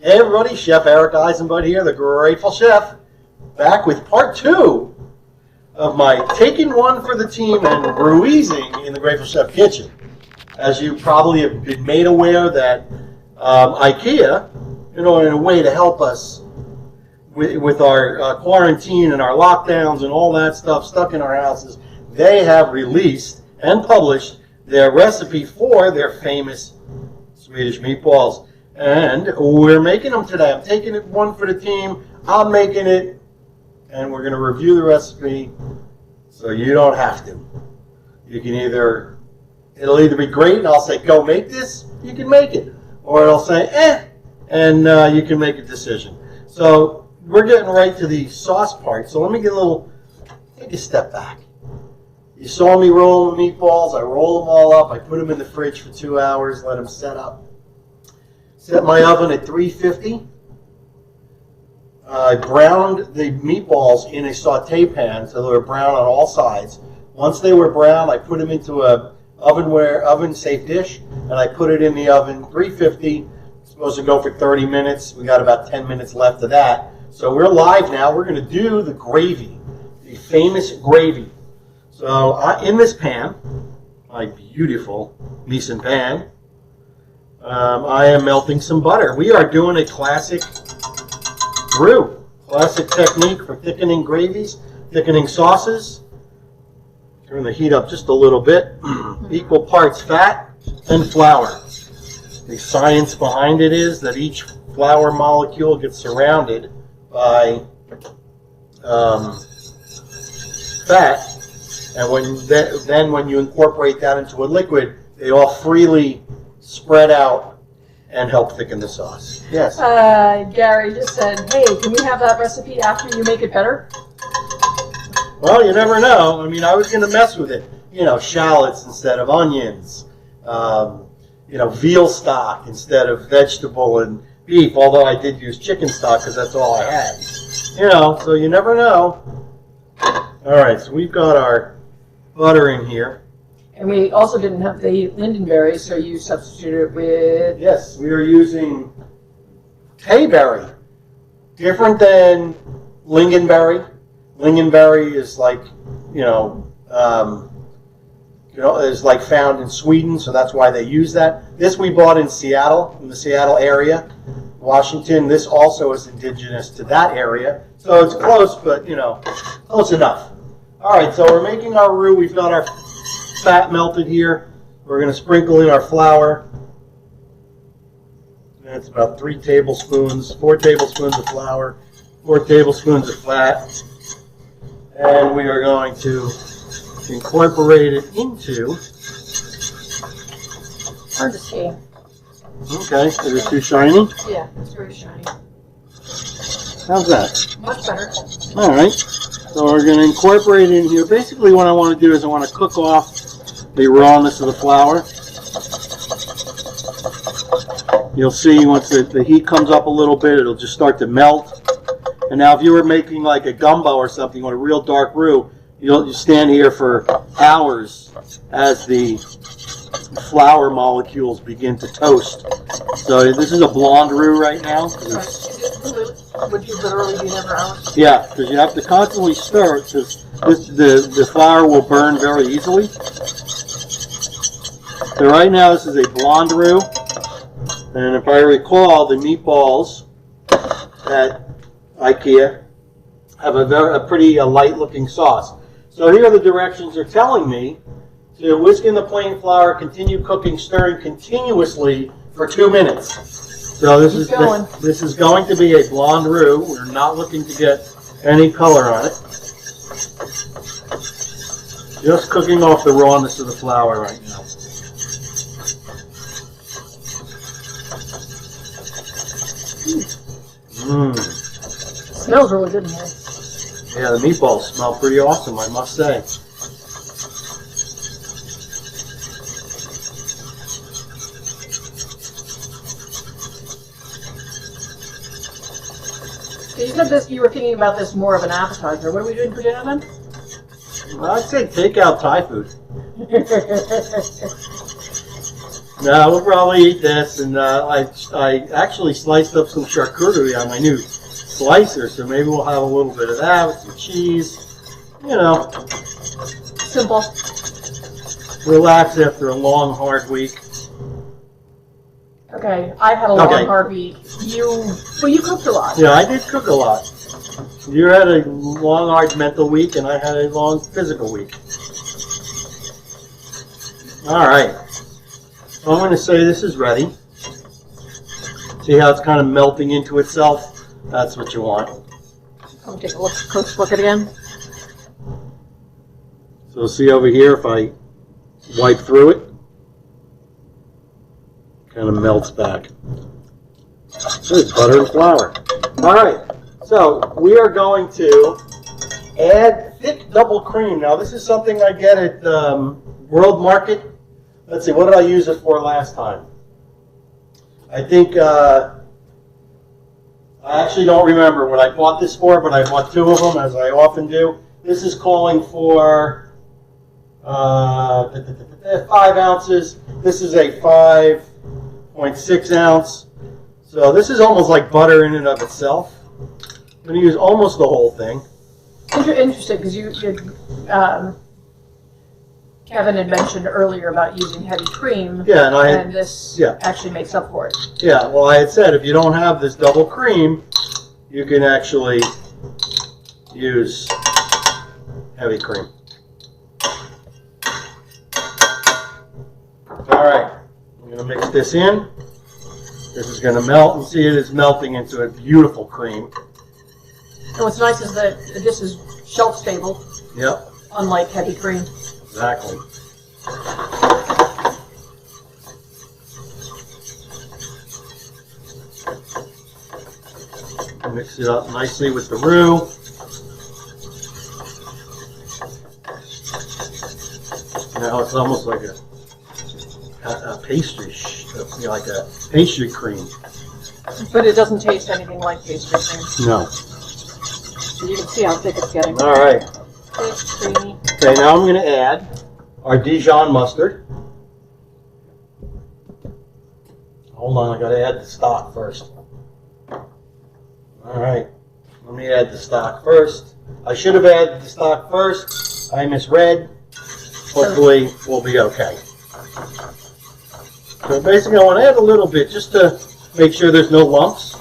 Hey everybody, Chef Eric Eisenbud here, the Grateful Chef, back with part 2 of my taking one for the team and bruising in the Grateful Chef kitchen. As you probably have been made aware that IKEA, in a way to help us with our quarantine and our lockdowns and all that stuff stuck in our houses, they have released and published their recipe for their famous Swedish meatballs. And we're making them today. I'm taking it one for the team. I'm making it, and we're going to review the recipe so you don't have to. You can it'll either be great and I'll say, go make this, you can make it. Or it'll say, and you can make a decision. So we're getting right to the sauce part. So let me take a step back. You saw me roll the meatballs. I roll them all up. I put them in the fridge for 2 hours, let them set up. Set my oven at 350. I browned the meatballs in a saute pan so they were brown on all sides. Once they were brown, I put them into a oven safe dish, and I put it in the oven 350. It's supposed to go for 30 minutes. We got about 10 minutes left of that. So we're live now. We're going to do the gravy, the famous gravy. So in this pan, my beautiful mise en pan, I am melting some butter. We are doing a classic roux, classic technique for thickening gravies, thickening sauces. Turn the heat up just a little bit. Equal parts fat and flour. The science behind it is that each flour molecule gets surrounded by fat, and when you incorporate that into a liquid, they all freely spread out and help thicken the sauce. Yes? Gary just said, hey, can we have that recipe after you make it better? Well, you never know. I mean, I was going to mess with it. Shallots instead of onions. Veal stock instead of vegetable and beef, although I did use chicken stock because that's all I had. So you never know. All right, so we've got our butter in here. And we also didn't have the lingonberry, so you substituted it with... Yes, we are using tayberry. Different than lingonberry. Lingonberry is like, is like found in Sweden, so that's why they use that. This we bought in Seattle, in the Seattle area, Washington. This also is indigenous to that area, so it's close, but close enough. All right, so we're making our roux. We've got our fat melted here. We're going to sprinkle in our flour. That's about 4 tablespoons of flour, 4 tablespoons of fat. And we are going to incorporate it into... Hard to see. Okay, is it too shiny? Yeah, it's very shiny. How's that? Much better. All right, so we're going to incorporate it in here. Basically what I want to do is I want to cook off the rawness of the flour. You'll see once the heat comes up a little bit, it'll just start to melt. And now if you were making like a gumbo or something on a real dark roux, you stand here for hours as the flour molecules begin to toast. So this is a blonde roux right now. Would you literally be there for hours? Yeah, because you have to constantly stir it because the flour will burn very easily. So right now this is a blonde roux, and if I recall, the meatballs at IKEA have a pretty light-looking sauce. So here are the directions they're telling me to whisk in the plain flour, continue cooking, stirring continuously for 2 minutes. So this is going to be a blonde roux. We're not looking to get any color on it. Just cooking off the rawness of the flour right now. Smells really good in here. Yeah, the meatballs smell pretty awesome, I must say. So you said you were thinking about this more of an appetizer. What are we doing for dinner then? Well, I'd say take out Thai food. No, we'll probably eat this, and I actually sliced up some charcuterie on my new slicer, so maybe we'll have a little bit of that with some cheese. You know, Simple. relax after a long, hard week. Okay, I've had a long, hard week. You cooked a lot. Yeah, I did cook a lot. You had a long, hard mental week, and I had a long physical week. All right. So I'm going to say this is ready. See how it's kind of melting into itself? That's what you want. I'll take a close look at it again. So see over here, if I wipe through it, kind of melts back. It's butter and flour. All right. So we are going to add thick double cream. Now this is something I get at World Market. Let's see, what did I use it for last time? I think, I actually don't remember what I bought this for, but I bought 2 of them, as I often do. This is calling for 5 ounces. This is a 5.6 ounce. So this is almost like butter in and of itself. I'm going to use almost the whole thing. Interesting, because Kevin had mentioned earlier about using heavy cream. Yeah, and this actually makes up for it. Yeah, well, I had said if you don't have this double cream, you can actually use heavy cream. All right, I'm going to mix this in. This is going to melt, and see it is melting into a beautiful cream. And what's nice is that this is shelf stable. Yep. Unlike heavy cream. Exactly. Mix it up nicely with the roux. Now it's almost like a pastry, like a pastry cream. But it doesn't taste anything like pastry cream. No. So you can see how thick it's getting. All right. Thick, creamy. Okay, now I'm going to add our Dijon mustard. Hold on, I got to add the stock first. All right, let me add the stock first. I should have added the stock first. I misread. Hopefully, we'll be okay. So basically, I want to add a little bit just to make sure there's no lumps.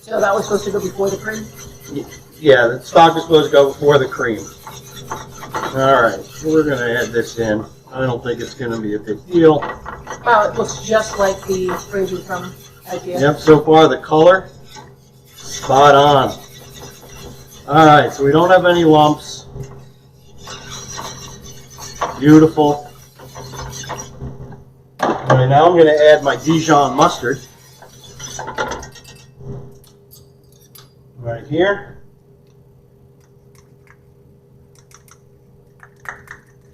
So that was supposed to go before the cream? Yeah, the stock is supposed to go before the cream. All right, so we're going to add this in. I don't think it's going to be a big deal. Wow, it looks just like the gravy from IKEA. Yep, so far the color, spot on. All right, so we don't have any lumps. Beautiful. All right, now I'm going to add my Dijon mustard. Right here.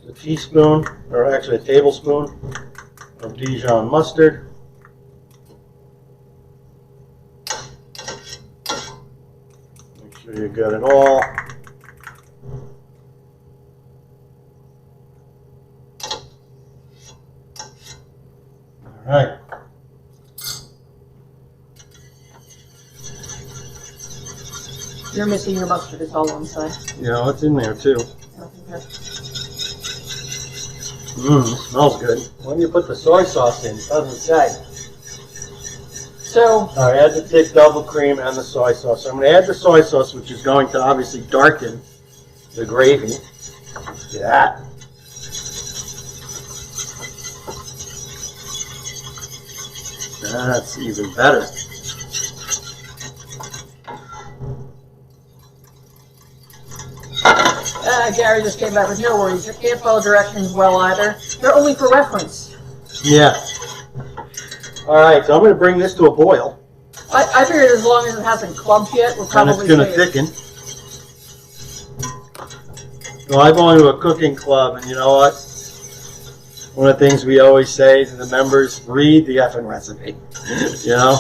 A teaspoon, or actually a tablespoon of Dijon mustard. Make sure you got it all. All right. You're missing your mustard. It's all on side. Yeah, it's in there too. Okay. Smells good. When do you put the soy sauce in? It doesn't say. So, All right, add the thick double cream and the soy sauce. So I'm going to add the soy sauce, which is going to obviously darken the gravy. Look at that. That's even better. Gary just came back with no worries. You can't follow directions well either. They're only for reference. Yeah. All right, so I'm going to bring this to a boil. I figured as long as it hasn't clumped yet, we'll And probably it's going to save it. thicken. So I belong to a cooking club, and you know what? One of the things we always say to the members, read the effing recipe. You know?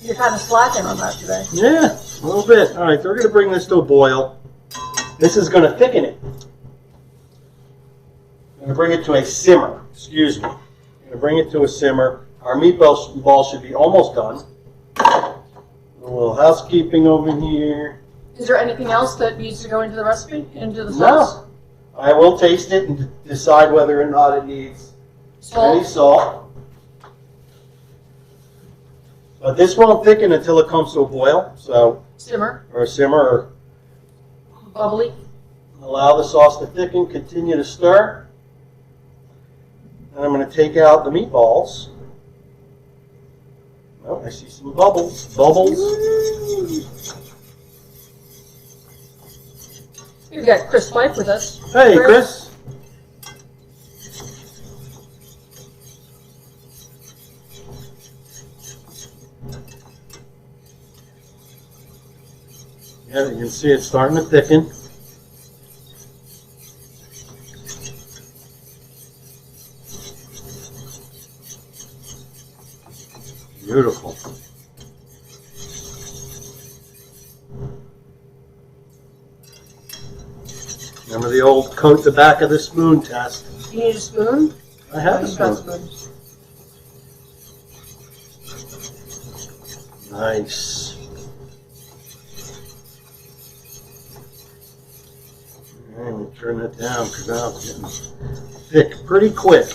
You're kind of slacking on that today. Yeah, A little bit. All right, so we're going to bring this to a boil. This is going to thicken it. I'm going to bring it to a simmer. Excuse me. I'm going to bring it to a simmer. Our meatball should be almost done. A little housekeeping over here. Is there anything else that needs to go into the recipe, into the sauce? No. I will taste it and decide whether or not it needs any salt. But this won't thicken until it comes to a boil. So Simmer. Or simmer. Or bubbly. Allow the sauce to thicken. Continue to stir. And I'm going to take out the meatballs. Oh, I see some bubbles. Bubbles. We've got Chris Fife with us. Hey, Chris. Yeah, you can see it's starting to thicken. Beautiful. Remember the old coat the back of the spoon test? You need a spoon? I have a spoon. Nice. I'm going to turn that down because now it's getting thick pretty quick.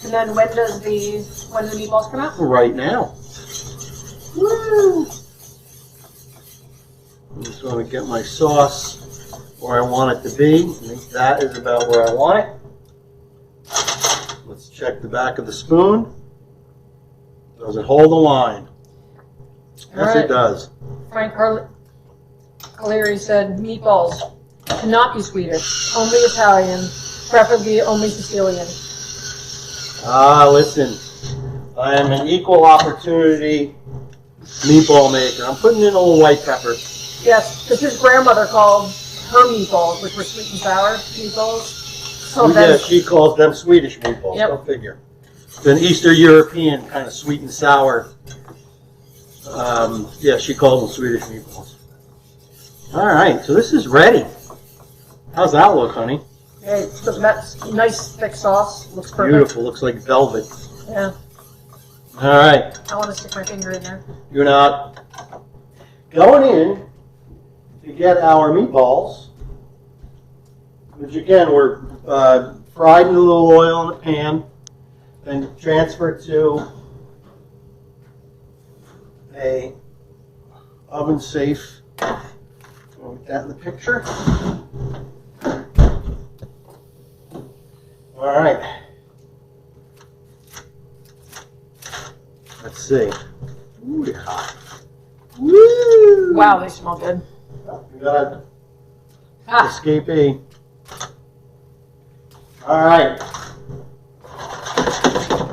And then when do the meatballs come out? Right now. Woo! I'm just going to get my sauce where I want it to be. I think that is about where I want it. Let's check the back of the spoon. Does it hold the line? Yes, it does. Frank Caleri said meatballs cannot be Swedish, only Italian, preferably only Sicilian. Ah, listen. I am an equal opportunity meatball maker. I'm putting in a little white pepper. Yes, because his grandmother called her meatballs, which were sweet and sour meatballs. So yeah, she calls them Swedish meatballs. Yep. Go figure. It's an Eastern European kind of sweet and sour. Yeah, she calls them Swedish meatballs. All right, so this is ready. How's that look, honey? Hey, that's nice thick sauce. Looks perfect. Beautiful. Looks like velvet. Yeah. All right. I want to stick my finger in there. You're not going in to get our meatballs, which again were fried in a little oil in the pan, then transferred to a oven safe. Put that in the picture. All right. Let's see. Ooh, they're hot. Woo! Wow, they smell good. We got an escapee. All right.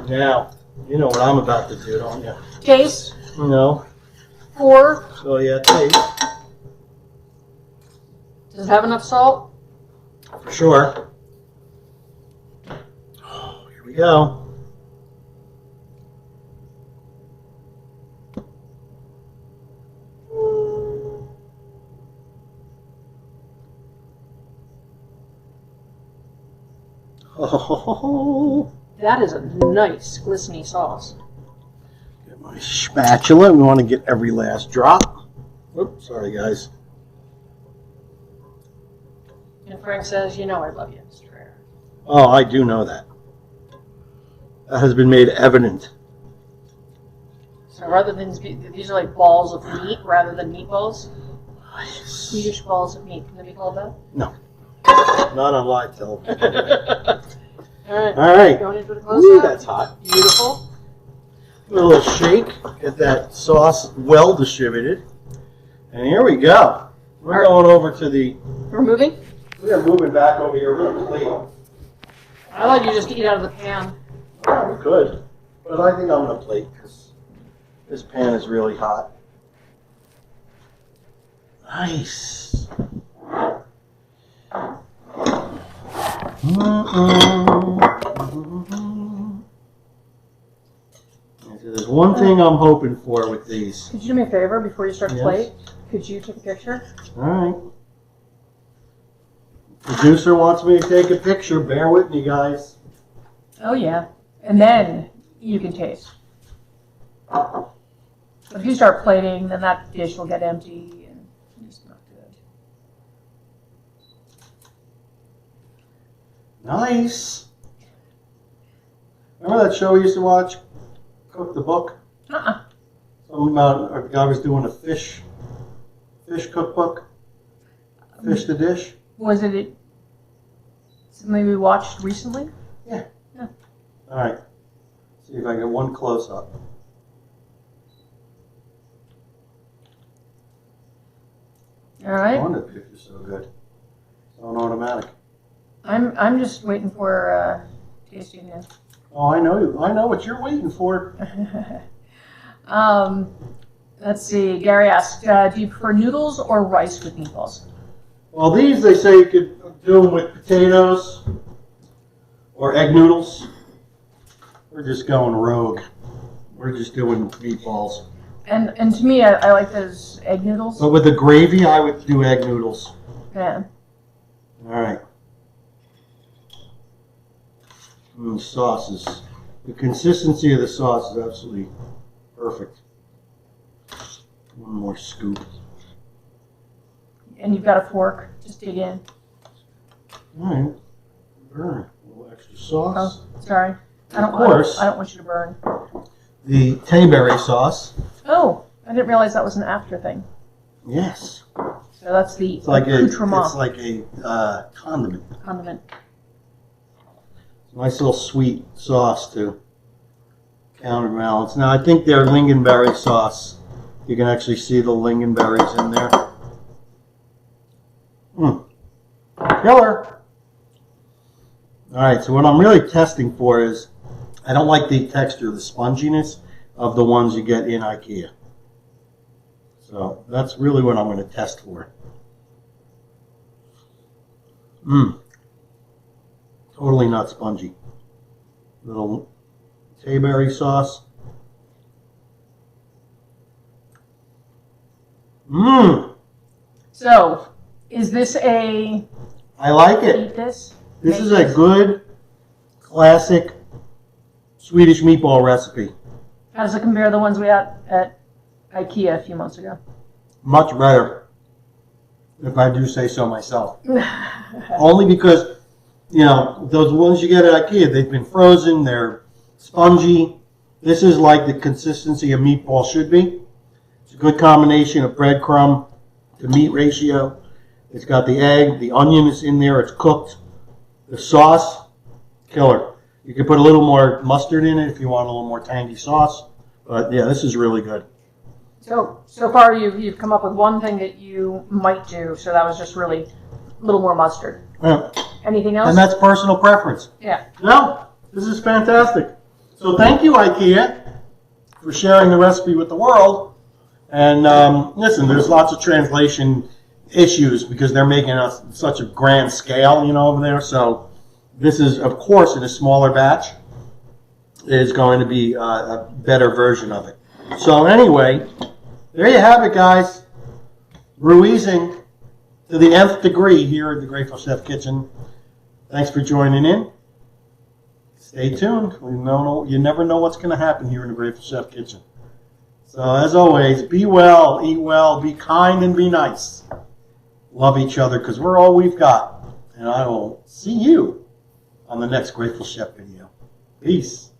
Now, you know what I'm about to do, don't you? Taste. No. Pour. So yeah, taste. Does it have enough salt? For sure. Oh, here we go. Oh, That is a nice glistening sauce. get my spatula. We want to get every last drop. Oops, sorry guys. And Frank says, you know I love you, Mr. Eric. Oh, I do know that. That has been made evident. So rather than, these are like balls of meat rather than meatballs? Swedish balls of meat. Can they be called that? No. Not on live television. All right. All right. Going into the close Ooh, up. that's hot. Beautiful. Give it a little shake. Get that sauce well distributed. And here we go. We're going over to the... We're moving? We're moving back over here. We're going to plate. I thought you just eat out of the pan. Oh, we could. But I think I'm going to plate because this pan is really hot. Nice. So there's one thing I'm hoping for with these. Could you do me a favor before you start the Yes. plate? Could you take a picture? All right. Producer wants me to take a picture. Bear with me, guys. Oh yeah. And then you can taste. If you start plating, then that dish will get empty and it's not good. Nice. Remember that show we used to watch? Cook the Book? Something about a guy was doing a fish cookbook. Fish the dish. Was it something we watched recently? Yeah. No. All right. See if I get one close up. All right. No wonder the picture's so good. It's on automatic. I'm just waiting for tasting this. Oh, I know. I know what you're waiting for. Let's see. Gary asked, do you prefer noodles or rice with meatballs? Well, these they say you could do them with potatoes or egg noodles. We're just going rogue. We're just doing meatballs. And to me, I like those egg noodles. But with the gravy, I would do egg noodles. Yeah. All right. The sauces. The consistency of the sauce is absolutely perfect. One more scoop. And you've got a fork. Just dig in. All right. Burn. A little extra sauce. Oh, sorry. I don't want you to burn. The Tayberry sauce. Oh, I didn't realize that was an after thing. Yes. So that's the It's like accoutrement. it's like a condiment. Condiment. Nice little sweet sauce to counterbalance. Now I think their lingonberry sauce. You can actually see the lingonberries in there. Killer. All right. So what I'm really testing for is I don't like the texture, the sponginess of the ones you get in IKEA. So that's really what I'm going to test for. Totally not spongy. Little Tayberry sauce. So, is this a... I like it. Eat this? This is a good, classic Swedish meatball recipe. How does it compare to the ones we had at IKEA a few months ago? Much better, if I do say so myself. Only because, you know, those ones you get at IKEA, they've been frozen, they're spongy. This is like the consistency a meatball should be. It's a good combination of breadcrumb to meat ratio. It's got the egg, the onion is in there, it's cooked. The sauce, killer. You can put a little more mustard in it if you want a little more tangy sauce. But yeah, this is really good. So far you've come up with one thing that you might do, so that was just really a little more mustard. Yeah. Anything else? And that's personal preference. Yeah. No, this is fantastic. So thank you, IKEA, for sharing the recipe with the world. And listen, there's lots of translation issues because they're making us such a grand scale, you know, over there. So this is, of course, in a smaller batch, is going to be a better version of it. So anyway, there you have it, guys. Ruizing to the nth degree here at the Grateful Chef Kitchen. Thanks for joining in. Stay tuned. You never know what's going to happen here in the Grateful Chef Kitchen. So as always, be well, eat well, be kind, and be nice. Love each other because we're all we've got. And I will see you on the next Grateful Chef video. Peace.